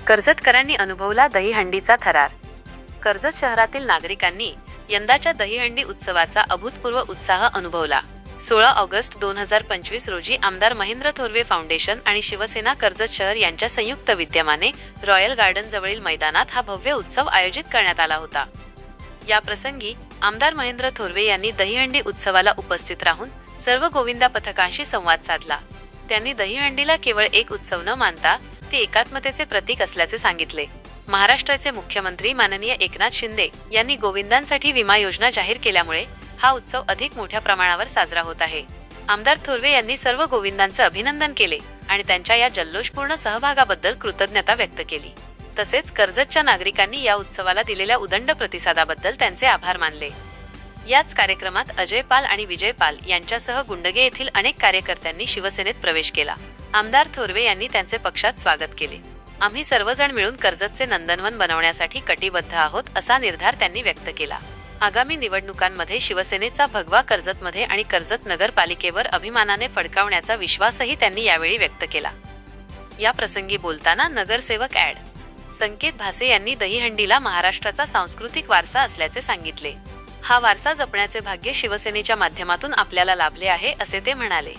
कर्जतकरांनी अनुभवला दहीहंडीचा थरार। कर्जत शहरातील नागरिकांनी यंदाच्या दहीहंडी उत्सवाचा अभूतपूर्व उत्साह अनुभवला। 16 ऑगस्ट 2025 रोजी आमदार महेंद्र थोरवे फाउंडेशन आणि शिवसेना कर्जत शहर यांच्या संयुक्त विद्यमाने रॉयल गार्डन जवळील मैदानात हा भव्य उत्सव आयोजित करण्यात आला होता। या प्रसंगी आमदार महेंद्र थोरवे यांनी दहीहंडी उत्सवाला उपस्थित राहून सर्व गोविंदा पथकांशी संवाद साधला। त्यांनी दहीहंडीला केवळ एक उत्सव न मानता ती एकात्मतेचे प्रतीक असल्याचे सांगितले। महाराष्ट्राचे मुख्यमंत्री माननीय एकनाथ शिंदे यांनी गोविंदांसाठी विमा योजना जाहीर केल्यामुळे हा उत्सव अधिक मोठ्या प्रमाणावर साजरा होत आहे। आमदार थोरवे यांनी सर्व गोविंदांचे अभिनंदन केले आणि त्यांच्या या जल्लोषपूर्ण सहभागाबद्दल कृतज्ञता व्यक्त केली। तसेच कर्जतच्या नागरिकांनी या उत्सवाला दिलेल्या उदंड प्रतिसादाबद्दल त्यांचे आभार मानले। याच कार्यक्रमात अजय पाल आणि विजय पाल यांच्यासह गुंडगे येथील अनेक कार्यकर्त्यांनी शिवसेनेत प्रवेश केला। आमदार थोरवे यांनी त्यांचे पक्षात स्वागत केले। आम्ही सर्वजण मिळून कर्जतचे नंदनवन बनवण्यासाठी कटिबद्ध आहोत असा निर्धार त्यांनी व्यक्त केला। आगामी निवडणुकांमध्ये शिवसेनेचा भगवा कर्जतमध्ये आणि कर्जत नगरपालिकेवर अभिमानाने फडकावण्याचा विश्वासही त्यांनी यावेळी व्यक्त केला। या प्रसंगी बोलताना नगरसेवक ॲड. संकेत भासे यांनी दहीहंडीला महाराष्ट्राचा सांस्कृतिक वारसा असल्याचे सांगितले। हा वारसा जपण्याचे भाग्य शिवसेनेच्या माध्यमातून आपल्याला लाभले आहे असे ते म्हणाले।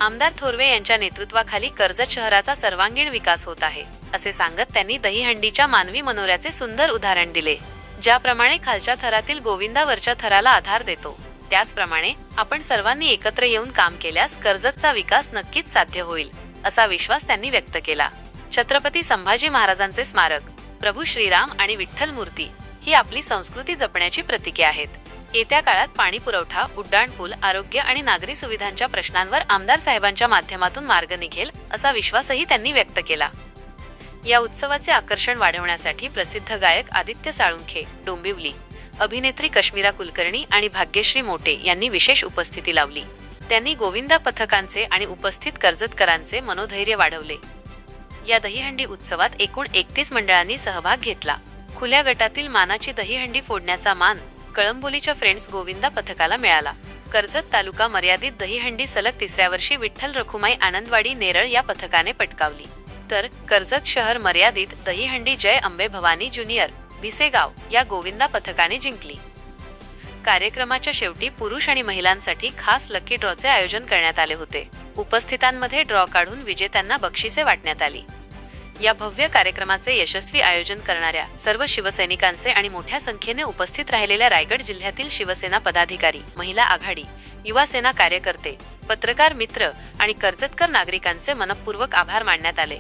आमदार थोरवे यांच्या नेतृत्वाखाली कर्जत शहराचा सर्वांगीण विकास होत आहे असे सांगत त्यांनी दहीहंडीच्या मानवी मनोऱ्याचे सुंदर उदाहरण दिले। ज्याप्रमाणे खालच्या थरातील गोविंदा वरच्या थराला आधार देतो, त्याचप्रमाणे आपण सर्वांनी एकत्र येऊन काम केल्यास कर्जतचा विकास नक्कीच साध्य होईल असा विश्वास त्यांनी व्यक्त केला। छत्रपती संभाजी महाराजांचे स्मारक, प्रभू श्रीराम आणि विठ्ठल मूर्ती ही आपली संस्कृती जपण्याची प्रतीके आहेत। येत्या काळात पाणी पुरवठा, उड्डाणपूल, आरोग्य आणि नागरी सुविधांच्या प्रश्नांवर आमदार साहेबांच्या माध्यमातून मार्ग निघेल असा विश्वासही त्यांनी व्यक्त केला। या उत्सवाचे आकर्षण वाढवण्यासाठी प्रसिद्ध गायक आदित्य साळुंखे, डोंबिवली, अभिनेत्री कश्मीरा कुलकर्णी आणि भाग्यश्री मोटे यांनी विशेष उपस्थिती लावली। त्यांनी गोविंदा पथकांचे आणि उपस्थित कर्जतकरांचे मनोधैर्य वाढवले। या दहीहंडी उत्सवात एकूण 31 मंडळांनी सहभाग घेतला। खुल्या गटातील मानाची दहीहंडी फोडण्याचा मान कळंबोलीच्या फ्रेंड्स गोविंदा पथकाला मिळाला। कर्जत तालुका मर्यादित दहीहंडी सलग तिसऱ्या वर्षी विठ्ठल रखुमाई आनंदवाडी नेरळ या पथकाने पटकावली, तर कर्जत शहर मर्यादित दहीहंडी जय अंबे भवानी ज्युनियर भिसेगाव या गोविंदा पथकाने जिंकली। कार्यक्रमाच्या शेवटी पुरुष आणि महिलांसाठी खास लकी ड्रॉचे आयोजन करण्यात आले होते। उपस्थितांमध्ये ड्रॉ काढून विजेत्यांना बक्षिसे वाटण्यात आली। या भव्य कार्यक्रमाचे यशस्वी आयोजन करणाऱ्या सर्व शिवसैनिकांचे आणि मोठ्या संख्येने उपस्थित राहिलेल्या रायगड जिल्ह्यातील शिवसेना पदाधिकारी, महिला आघाडी, युवा सेना कार्यकर्ते, पत्रकार मित्र आणि कर्जतकर नागरिकांचे मनपूर्वक आभार मानण्यात आले।